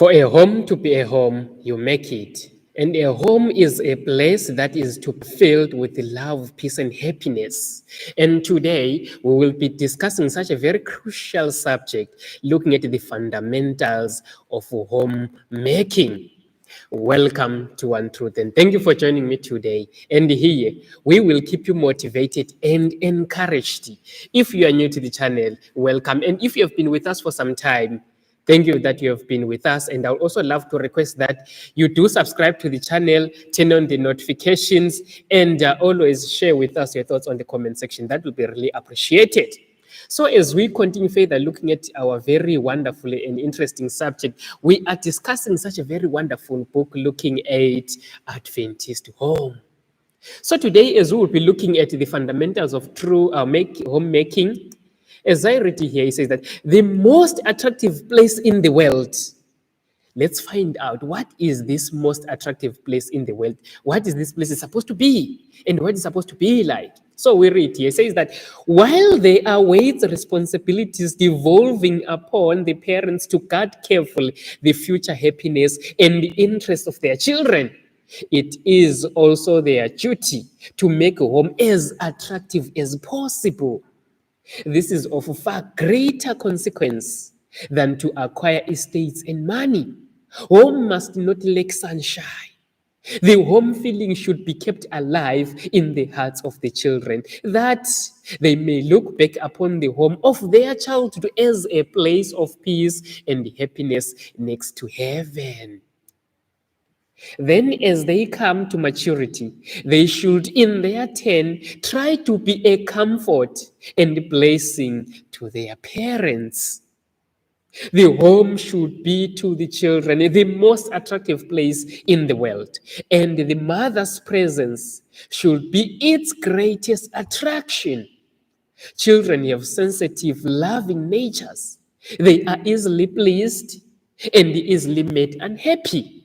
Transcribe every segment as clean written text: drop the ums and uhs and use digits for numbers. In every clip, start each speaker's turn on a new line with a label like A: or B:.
A: For a home to be a home, you make it. And a home is a place that is to be filled with love, peace, and happiness. And today we will be discussing such a very crucial subject, looking at the fundamentals of home making. Welcome to One Truth, and thank you for joining me today. And here we will keep you motivated and encouraged. If you are new to the channel, welcome. And if you have been with us for some time, thank you that you have been with us. And I would also love to request that you do subscribe to the channel, turn on the notifications, and always share with us your thoughts on the comment section. That will be really appreciated. So as we continue further looking at our very wonderful and interesting subject, we are discussing such a very wonderful book looking at Adventist home. So today, as we will be looking at the fundamentals of true homemaking, as I read here, it says that the most attractive place in the world. Let's find out what is this most attractive place in the world. What is this place supposed to be? And what is supposed to be like? So we read here, it says that while there are weights responsibilities devolving upon the parents to guard carefully the future happiness and the interest of their children, it is also their duty to make a home as attractive as possible. This is of far greater consequence than to acquire estates and money. Home must not lack sunshine. The home feeling should be kept alive in the hearts of the children, that they may look back upon the home of their childhood as a place of peace and happiness next to heaven. Then, as they come to maturity, they should in their turn try to be a comfort and blessing to their parents. The home should be to the children the most attractive place in the world, and the mother's presence should be its greatest attraction. Children have sensitive, loving natures. They are easily pleased and easily made unhappy.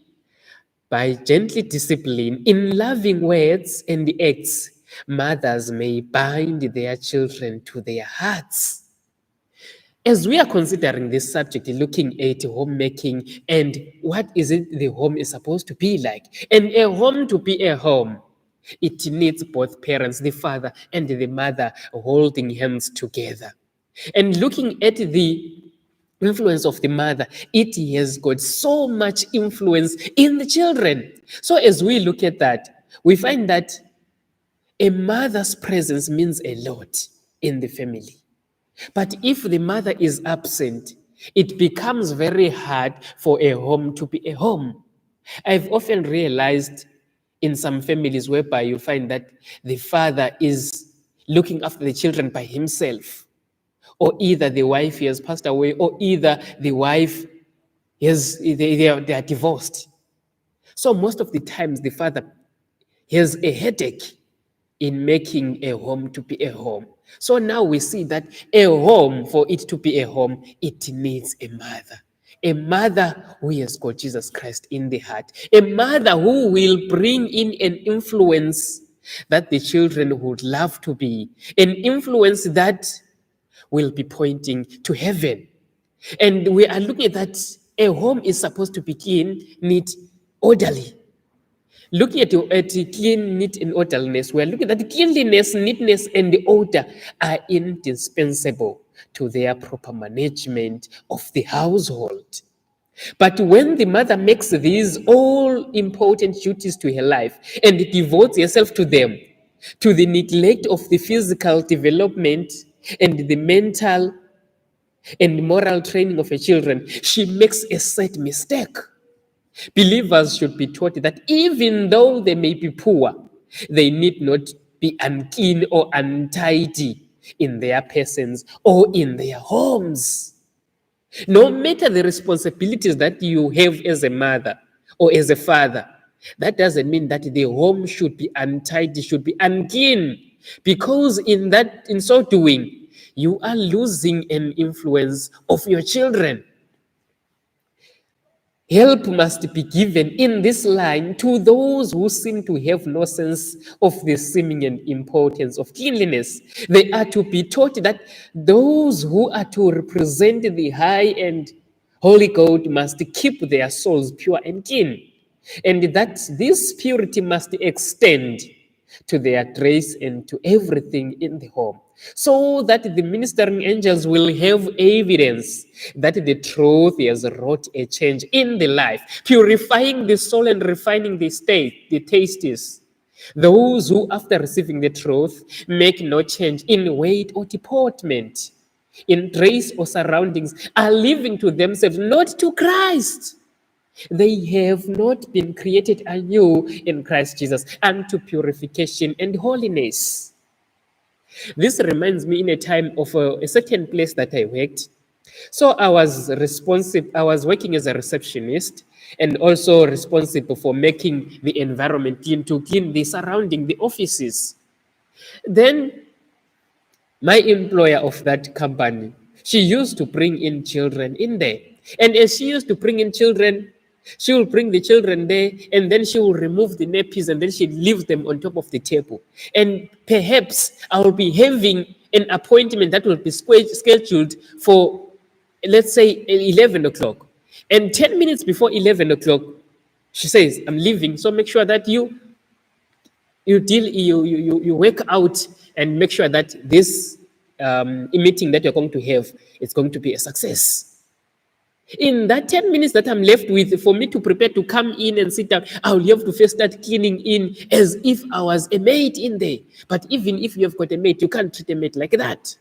A: By gently discipline in loving words and acts, mothers may bind their children to their hearts. As we are considering this subject, looking at homemaking and what is it the home is supposed to be like, and a home to be a home, it needs both parents, the father and the mother, holding hands together. And looking at the influence of the mother, it has got so much influence in the children. So as we look at that, we find that a mother's presence means a lot in the family. But if the mother is absent, it becomes very hard for a home to be a home. I've often realized in some families whereby you find that the father is looking after the children by himself, or either the wife has passed away, or either the wife they are divorced. So most of the times the father has a headache in making a home to be a home. So now we see that a home, for it to be a home, it needs a mother. A mother who has got Jesus Christ in the heart. A mother who will bring in an influence that the children would love to be. An influence that will be pointing to heaven. And we are looking at that a home is supposed to be clean, neat, orderly. Looking at clean, neat, and orderliness, we are looking at cleanliness, neatness, and the order are indispensable to their proper management of the household. But when the mother makes these all important duties to her life and devotes herself to them, to the neglect of the physical development and the mental and moral training of her children, she makes a sad mistake. Believers should be taught that even though they may be poor, they need not be unclean or untidy in their persons or in their homes. No matter the responsibilities that you have as a mother or as a father, that doesn't mean that the home should be untidy, should be unclean, because in so doing, you are losing an influence of your children. Help must be given in this line to those who seem to have no sense of the seeming and importance of cleanliness. They are to be taught that those who are to represent the high and Holy God must keep their souls pure and clean, and that this purity must extend to their dress and to everything in the home, so that the ministering angels will have evidence that the truth has wrought a change in the life, purifying the soul and refining the state, the tastes. Those who, after receiving the truth, make no change in weight or deportment, in dress or surroundings, are living to themselves, not to Christ. They have not been created anew in Christ Jesus unto purification and holiness. This reminds me in a time of a certain place that I worked. So I was responsible, I was working as a receptionist and also responsible for making the environment clean, to clean the surrounding, the offices. Then my employer of that company, she used to bring in children in there. And as she used to bring in children, she will bring the children there and then she will remove the nappies and then she leaves them on top of the table. And perhaps I will be having an appointment that will be scheduled for, let's say, 11 o'clock. And 10 minutes before 11 o'clock, she says, I'm leaving. So make sure that you work out and make sure that this meeting that you're going to have is going to be a success. In that 10 minutes that I'm left with, for me to prepare to come in and sit down, I'll have to first start cleaning in as if I was a maid in there. But even if you have got a maid, you can't treat a maid like that.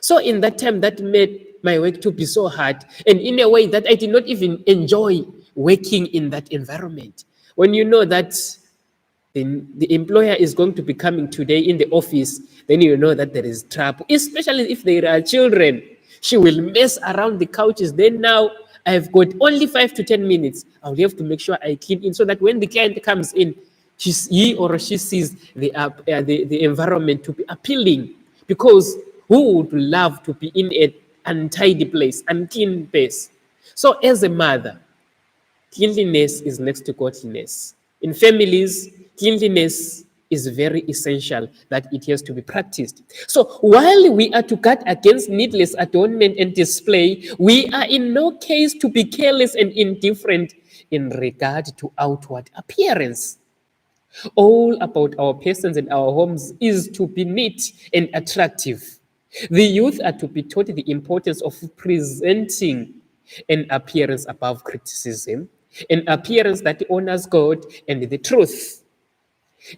A: So in that time, that made my work to be so hard, and in a way that I did not even enjoy working in that environment. When you know that the employer is going to be coming today in the office, then you know that there is trouble, especially if there are children. She will mess around the couches. Then now I've got only 5 to 10 minutes. I'll have to make sure I clean in so that when the client comes in, he or she sees the environment to be appealing. Because who would love to be in an untidy place, unclean place? So as a mother, cleanliness is next to godliness. In families, cleanliness is very essential, that it has to be practiced. So while we are to guard against needless adornment and display, we are in no case to be careless and indifferent in regard to outward appearance. All about our persons and our homes is to be neat and attractive. The youth are to be taught the importance of presenting an appearance above criticism, an appearance that honors God and the truth.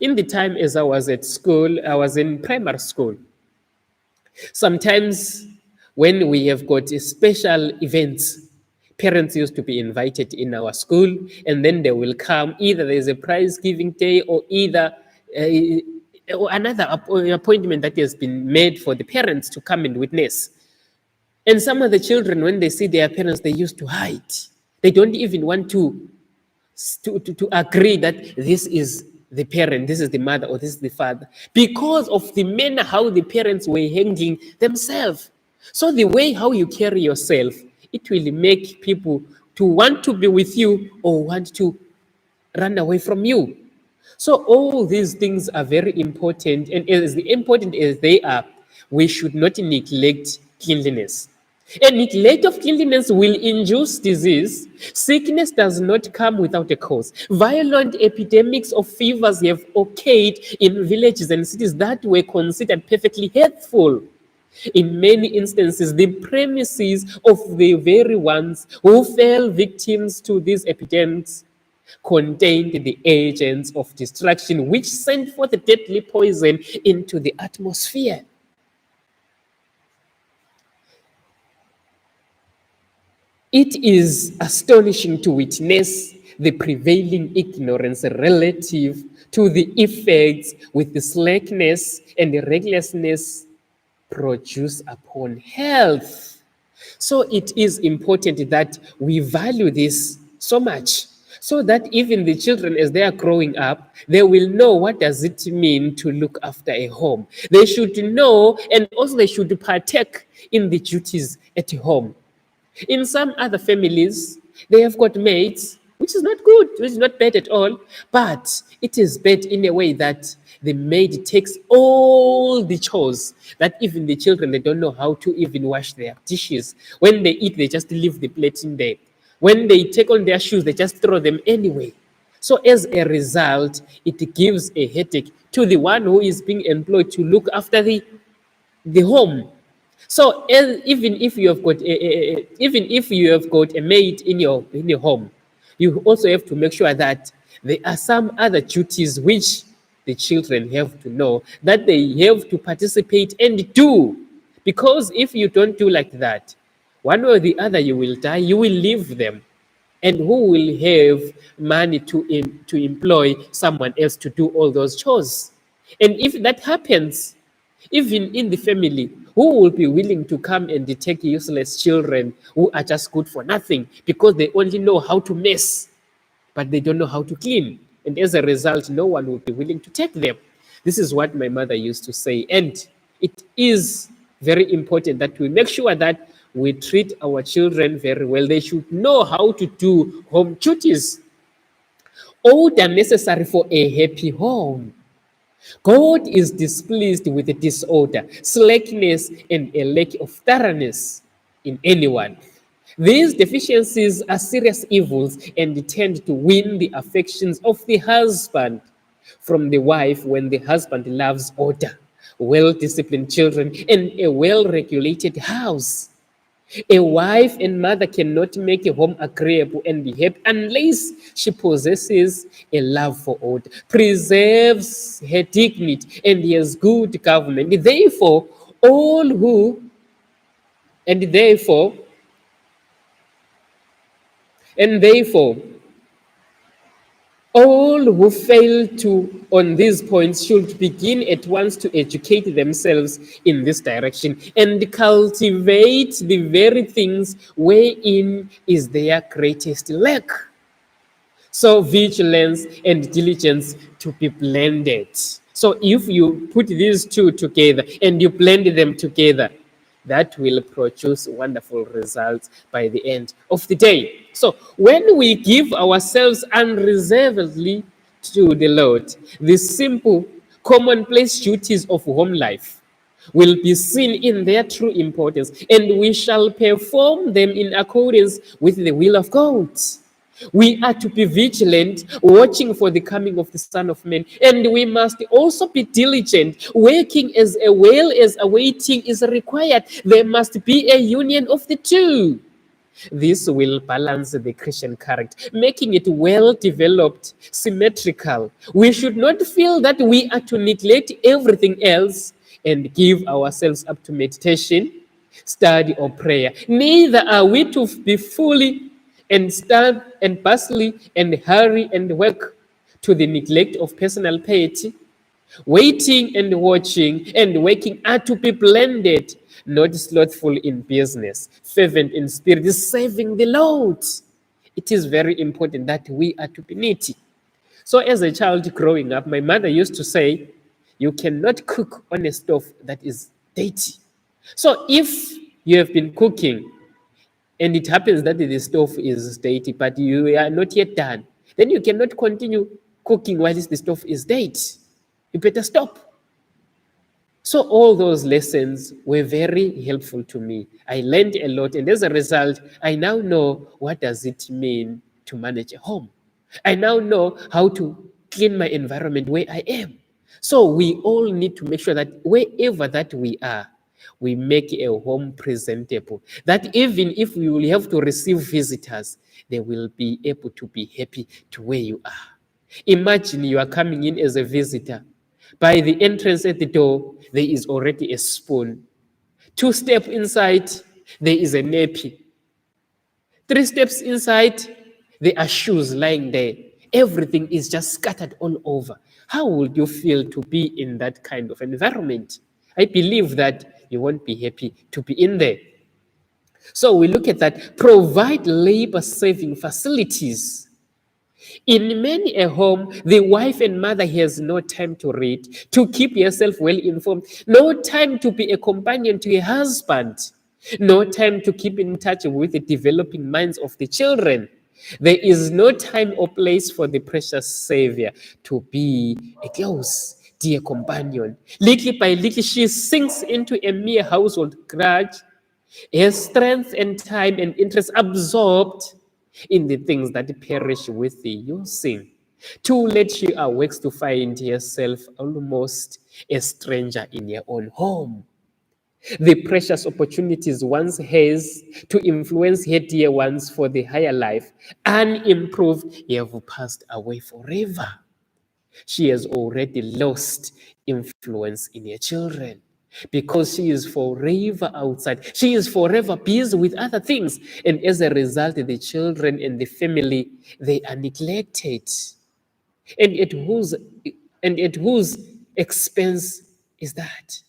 A: In the time as I was at school, I was in primary school. Sometimes when we have got special events, parents used to be invited in our school, and then they will come. Either there's a prize giving day or either or another appointment that has been made for the parents to come and witness. And some of the children, when they see their parents, they used to hide. They don't even want to agree that this is the parent, this is the mother, or this is the father, because of the manner how the parents were handling themselves. So the way how you carry yourself, it will make people to want to be with you or want to run away from you. So all these things are very important, and as important as they are, we should not neglect cleanliness. A neglect of cleanliness will induce disease. Sickness does not come without a cause. Violent epidemics of fevers have occurred in villages and cities that were considered perfectly healthful. In many instances, the premises of the very ones who fell victims to these epidemics contained the agents of destruction which sent forth the deadly poison into the atmosphere. It is astonishing to witness the prevailing ignorance relative to the effects with the slackness and the recklessness produce upon health. So it is important that we value this so much, so that even the children, as they are growing up, they will know what does it mean to look after a home. They should know, and also they should partake in the duties at home. In some other families, they have got maids, which is not good, which is not bad at all, but it is bad in a way that the maid takes all the chores, that even the children, they don't know how to even wash their dishes. When they eat, they just leave the plate in there. When they take on their shoes, they just throw them anyway. So as a result, it gives a headache to the one who is being employed to look after the home. So even if you have got even if you have got a maid in your home, you also have to make sure that there are some other duties which the children have to know that they have to participate and do. Because if you don't do like that, one or the other you will die, you will leave them. And who will have money to employ someone else to do all those chores? And if that happens, even in the family, who will be willing to come and take useless children who are just good for nothing because they only know how to mess, but they don't know how to clean? And as a result, no one will be willing to take them. This is what my mother used to say. And it is very important that we make sure that we treat our children very well. They should know how to do home duties. Order necessary for a happy home. God is displeased with the disorder, slackness, and a lack of thoroughness in anyone. These deficiencies are serious evils and tend to win the affections of the husband from the wife when the husband loves order, well disciplined children, and a well regulated house. A wife and mother cannot make a home agreeable and happy unless she possesses a love for order, preserves her dignity, and has good government. All who, and therefore, and therefore, all who fail to on these points should begin at once to educate themselves in this direction and cultivate the very things wherein is their greatest lack. So vigilance and diligence to be blended. So if you put these two together and you blend them together, that will produce wonderful results by the end of the day. So when we give ourselves unreservedly to the Lord, the simple, commonplace duties of home life will be seen in their true importance, and we shall perform them in accordance with the will of God. We are to be vigilant, watching for the coming of the Son of Man, and we must also be diligent, working as well as awaiting is required. There must be a union of the two. This will balance the Christian character, making it well developed, symmetrical. We should not feel that we are to neglect everything else and give ourselves up to meditation, study, or prayer. Neither are we to be fully and stand and bustling and hurry and work to the neglect of personal piety. Waiting and watching and waking are to be blended, not slothful in business, fervent in spirit, serving the Lord. It is very important that we are to be needy. So as a child growing up, my mother used to say, you cannot cook on a stove that is dirty. So if you have been cooking and it happens that the stove is dirty, but you are not yet done, then you cannot continue cooking while the stove is dirty. You better stop. So all those lessons were very helpful to me. I learned a lot, and as a result, I now know what does it mean to manage a home. I now know how to clean my environment where I am. So we all need to make sure that wherever that we are, we make a home presentable. That even if we will have to receive visitors, they will be able to be happy to where you are. Imagine you are coming in as a visitor. By the entrance at the door, there is already a spoon. 2 steps inside, there is a nappy. 3 steps inside, there are shoes lying there. Everything is just scattered all over. How would you feel to be in that kind of environment? I believe that you won't be happy to be in there. So we look at that. Provide labor-saving facilities. In many a home, the wife and mother has no time to read, to keep herself well informed, no time to be a companion to a husband, no time to keep in touch with the developing minds of the children. There is no time or place for the precious Savior to be close. dear companion. Little by little, she sinks into a mere household grudge, her strength and time and interest absorbed in the things that perish with the using. Too late, she awakes to find herself almost a stranger in her own home. The precious opportunities once has to influence her dear ones for the higher life, unimproved, have passed away forever. She has already lost influence in her children because she is forever outside. She is forever busy with other things. And as a result, the children and the family, they are neglected. And at whose expense is that?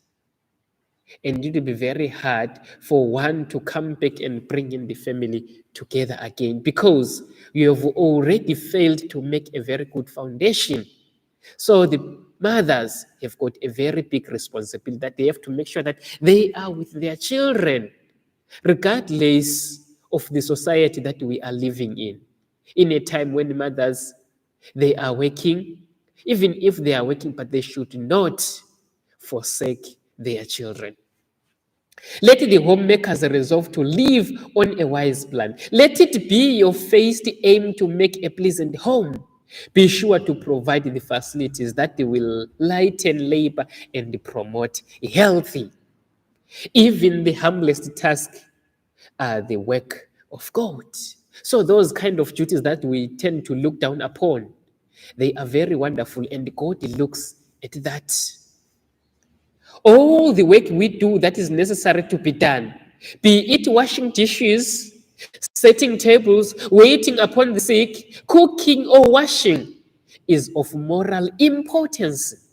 A: And it will be very hard for one to come back and bring in the family together again because you have already failed to make a very good foundation. So the mothers have got a very big responsibility that they have to make sure that they are with their children, regardless of the society that we are living in a time when mothers, they are working, even if they are working, but they should not forsake their children. Let the homemakers resolve to live on a wise plan. Let it be your first aim to make a pleasant home. Be sure to provide the facilities that will lighten labor and promote healthy. Even the humblest tasks are the work of God. So those kind of duties that we tend to look down upon, they are very wonderful, and God looks at that. All the work we do that is necessary to be done, be it washing dishes, setting tables, waiting upon the sick, cooking or washing, is of moral importance.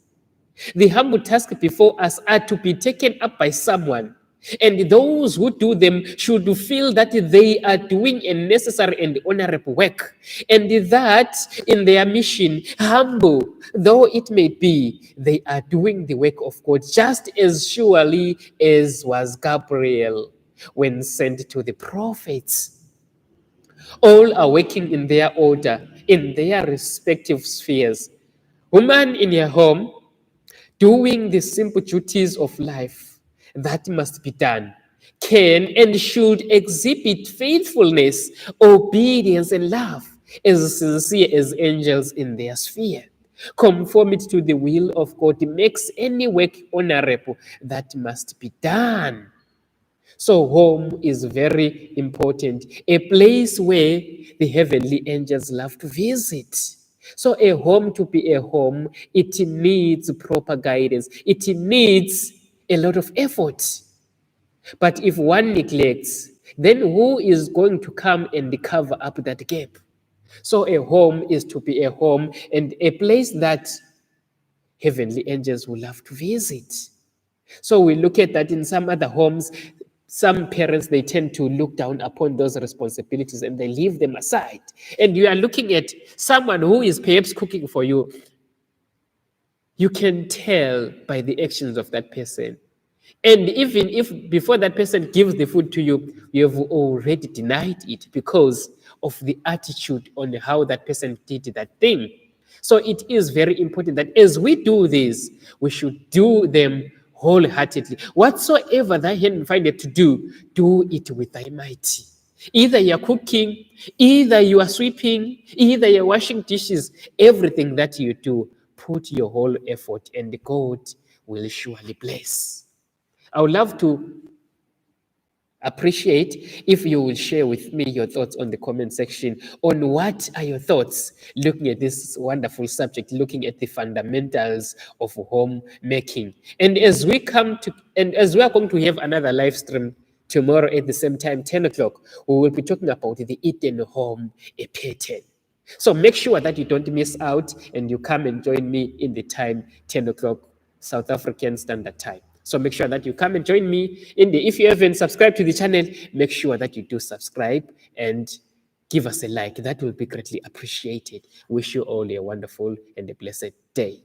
A: The humble tasks before us are to be taken up by someone, and those who do them should feel that they are doing a necessary and honorable work, and that in their mission, humble though it may be, they are doing the work of God just as surely as was Gabriel when sent to the prophets. All are working in their order, in their respective spheres. Woman in her home, doing the simple duties of life that must be done, can and should exhibit faithfulness, obedience, and love as sincere as angels in their sphere. Conformity to the will of God makes any work honorable that must be done. So home is very important, a place where the heavenly angels love to visit. So a home, to be a home, it needs proper guidance. It needs a lot of effort. But if one neglects, then who is going to come and cover up that gap? So a home is to be a home and a place that heavenly angels will love to visit. So we look at that in some other homes. Some parents, they tend to look down upon those responsibilities and they leave them aside. And you are looking at someone who is perhaps cooking for you. You can tell by the actions of that person. And even if before that person gives the food to you, you have already denied it because of the attitude on how that person did that thing. So it is very important that as we do this, we should do them wholeheartedly. Whatsoever thy hand findeth to do it with thy might. Either you're cooking, either you are sweeping, either you're washing dishes, everything that you do, put your whole effort and God will surely bless. I would love to appreciate if you will share with me your thoughts on the comment section on what are your thoughts looking at this wonderful subject, looking at the fundamentals of home making. And as we are going to have another live stream tomorrow at the same time, 10 o'clock, we will be talking about the Eden home, a pattern. So make sure that you don't miss out and you come and join me in the time 10 o'clock South African Standard Time. So make sure that you come and join me if you haven't subscribed to the channel, make sure that you do subscribe and give us a like. That will be greatly appreciated. Wish you all a wonderful and a blessed day.